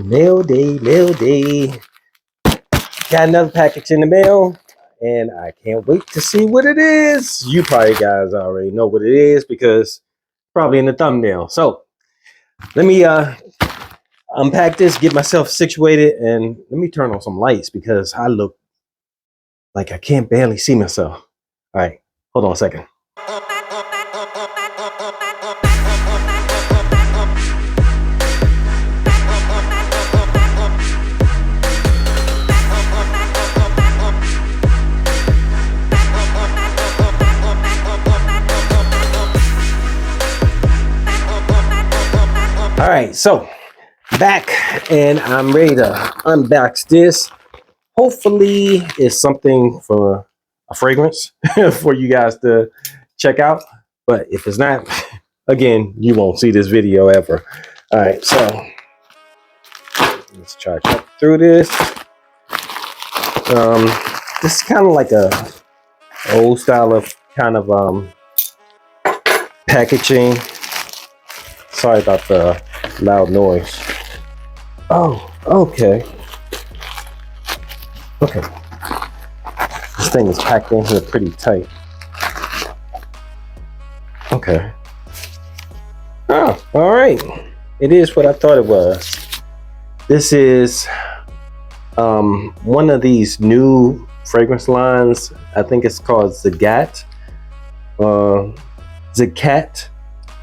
Mail day, mail day. Got another package in the mail, and I can't wait to see what it is. You probably guys already know what it is because probably in the thumbnail. So let me unpack this, get myself situated, and let me turn on some lights because I look like I can't barely see myself. All right, hold on a second. All right, so back and I'm ready to unbox this. Hopefully it's something for a fragrance for you guys to check out. But if it's not, again, you won't see this video ever. All right, so let's try to cut through this. This is kind of like a old style of kind of packaging. Sorry about the loud noise. Oh, okay. Okay. This thing is packed in here pretty tight. Okay. Oh, all right. It is what I thought it was. This is one of these new fragrance lines. I think it's called Zakat. Zakat.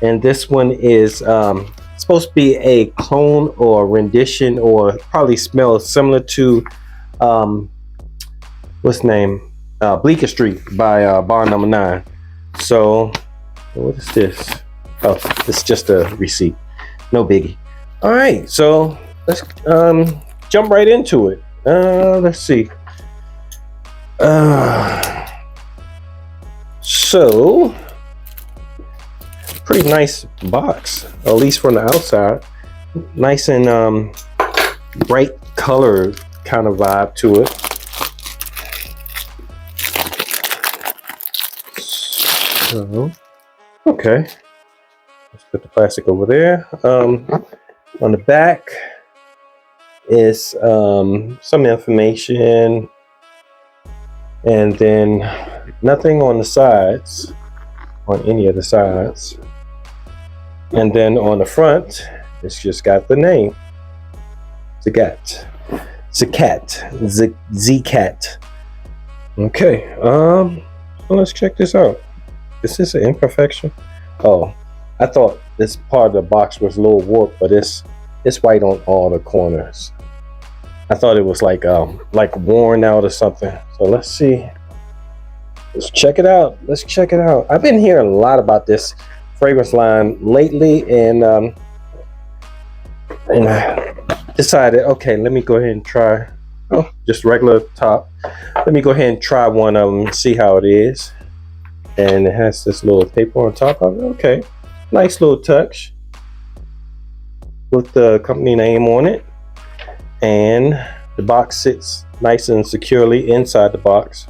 And this one is supposed to be a clone or rendition, or probably smells similar to what's the name? Bleecker Street by Bar Number 9. So what is this? Oh, it's just a receipt. No biggie. All right, so let's jump right into it. Let's see. So pretty nice box, at least from the outside. Nice and bright color kind of vibe to it. So, okay, let's put the plastic over there. On the back is some information, and then nothing on the sides, on any of the sides. And then on the front, it's just got the name, Zakat. Zakat. Okay, so let's check this out. Is this an imperfection? Oh, I thought this part of the box was a little warped, but it's white on all the corners. I thought it was like worn out or something. So let's see. Let's check it out. Let's check it out. I've been hearing a lot about this fragrance line lately, and I decided, okay, let me go ahead and try. Oh, just regular top. Let me go ahead and try one of them and see how it is. And it has this little paper on top of it. Okay, nice little touch with the company name on it, and the box sits nice and securely inside the box.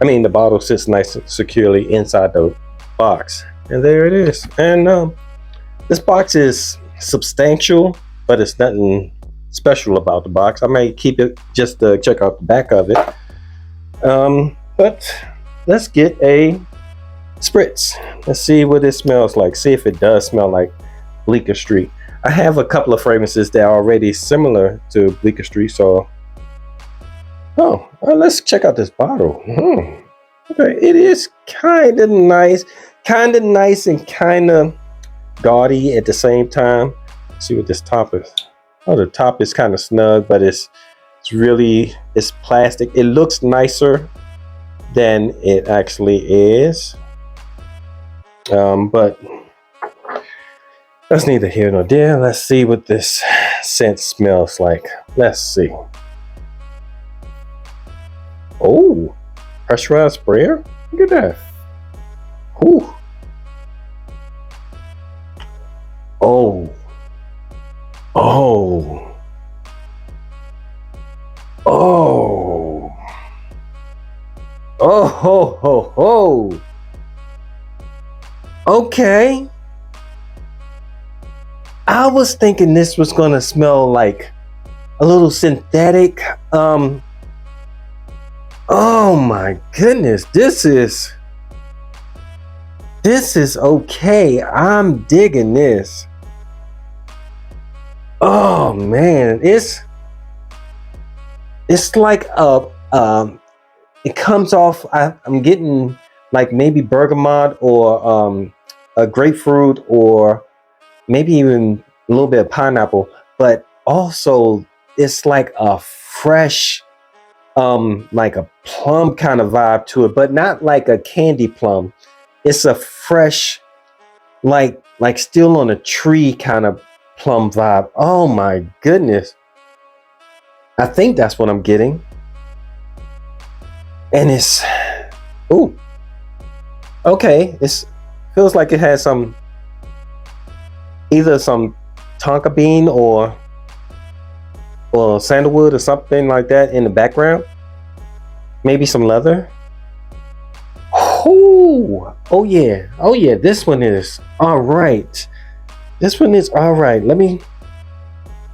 I mean, the bottle sits nice and securely inside the box. And there it is. And this box is substantial, but it's nothing special about the box. I may keep it just to check out the back of it. But let's get a spritz. Let's see what it smells like. See if it does smell like Bleecker Street. I have a couple of fragrances that are already similar to Bleecker Street. So, let's check out this bottle. Okay, it is kind of nice and kind of gaudy at the same time. Let's see what this top is. Oh, the top is kind of snug, but it's plastic. It looks nicer than it actually is. But that's neither here nor there. Let's see what this scent smells like. Let's see. Oh, pressurized sprayer. Look at that. Whew. Oh. Oh. Oh. Oh ho ho ho. Okay. I was thinking this was gonna smell like a little synthetic. Oh my goodness, this is okay. I'm digging this. Oh man, it's like it comes off. I'm getting like maybe bergamot or a grapefruit or maybe even a little bit of pineapple, but also it's like a fresh like a plum kind of vibe to it, but not like a candy plum. It's a fresh, like still on a tree kind of plum vibe. Oh my goodness. I think that's what I'm getting. And it's, ooh, okay. It feels like it has some, either some tonka bean or sandalwood or something like that in the background. Maybe some leather. Oh yeah. Oh yeah. This one is all right. This one is all right.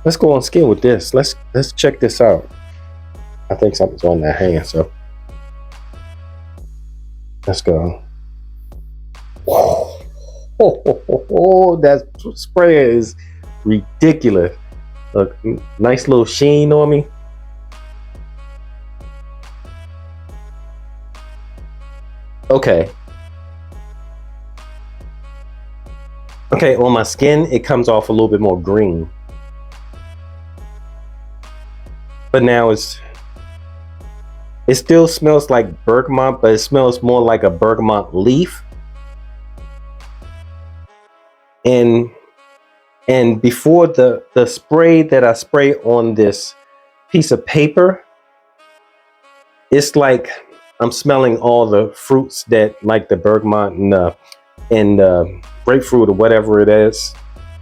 Let's go on skin with this. Let's check this out. I think something's on that hand, so let's go. Oh, that spray is ridiculous. Look, nice little sheen on me. Okay, on my skin, it comes off a little bit more green. But now it still smells like bergamot, but it smells more like a bergamot leaf. And before the spray that I spray on this piece of paper, it's like I'm smelling all the fruits that, like the bergamot and grapefruit or whatever it is,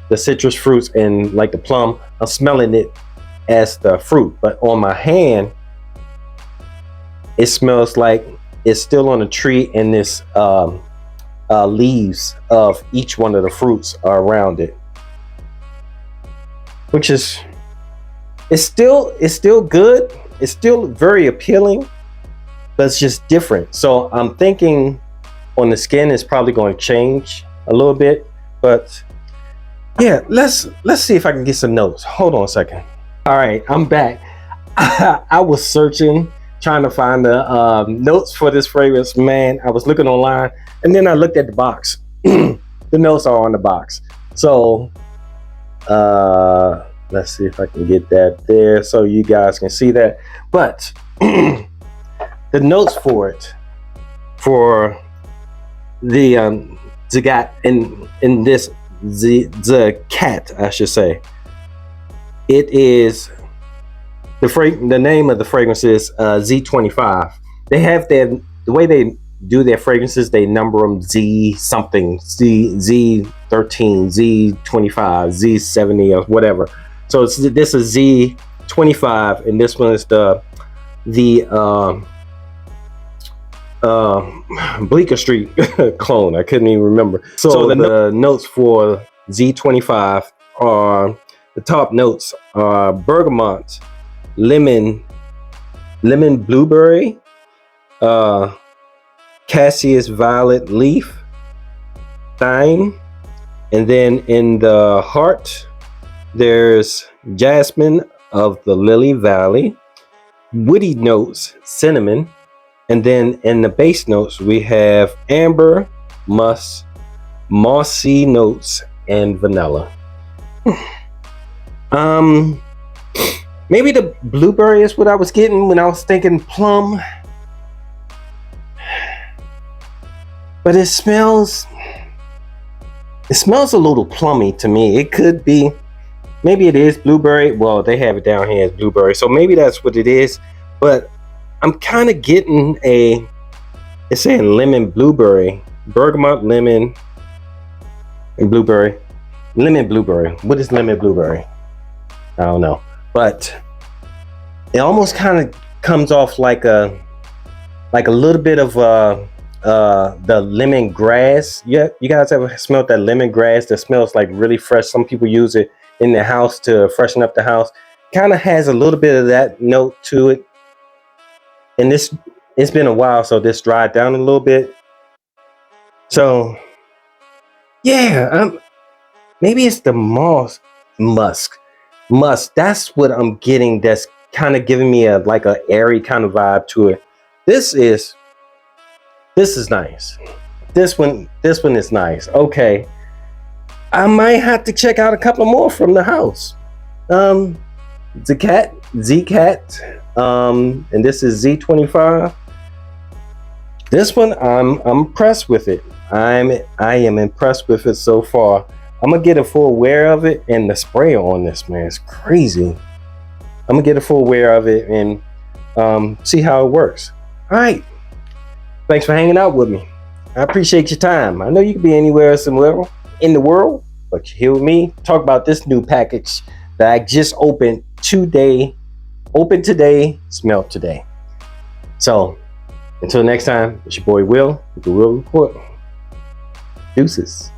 the citrus fruits and like the plum. I'm smelling it as the fruit, but on my hand, it smells like it's still on a tree, and this leaves of each one of the fruits are around it, which is, it's still good. It's still very appealing, but it's just different. So I'm thinking on the skin it's probably going to change a little bit, but yeah, let's see if I can get some notes. Hold on a second. All right, I'm back. I was searching, trying to find the notes for this fragrance. Man, I was looking online, and then I looked at the box. The notes are on the box. So let's see if I can get that there so you guys can see that. But the notes for it, for the Zakat in this Zakat, I should say, it is the name of the fragrance is Z25. They have the way they do their fragrances, they number them Z something, Z13, Z25, Z70 or whatever. So this is Z25, and this one is the Bleecker Street clone. I couldn't even remember. So the notes for Z25 are, the top notes are bergamot, lemon blueberry, cassis violet leaf, thyme, and then in the heart there's jasmine of the lily valley, woody notes, cinnamon, and then in the base notes we have amber, musk, mossy notes, and vanilla. Maybe the blueberry is what I was getting when I was thinking plum, but it smells a little plummy to me. It could be, maybe it is blueberry. Well, they have it down here as blueberry, so maybe that's what it is. But I'm kind of getting it's saying lemon blueberry, bergamot, lemon, and blueberry. Lemon blueberry. What is lemon blueberry? I don't know, but it almost kind of comes off like a little bit of the lemongrass. Yeah, you guys ever smelled that lemongrass that smells like really fresh? Some people use it in the house to freshen up the house. Kind of has a little bit of that note to it. And this, it's been a while, so this dried down a little bit. So yeah, maybe it's the musk. That's what I'm getting. That's kind of giving me a like a airy kind of vibe to it. This is nice. This one is nice. Okay, I might have to check out a couple more from the house. Zakat, and this is Z25. This one, I'm impressed with it. I am impressed with it so far. I'm gonna get a full wear of it, and the spray on this, man, is crazy. I'm gonna get a full wear of it and see how it works. All right, thanks for hanging out with me. I appreciate your time. I know you could be anywhere else in the world, but you're here with me. Talk about this new package that I just opened today. Opened today, smelled today. So until next time, it's your boy Will with the Will Report. Deuces.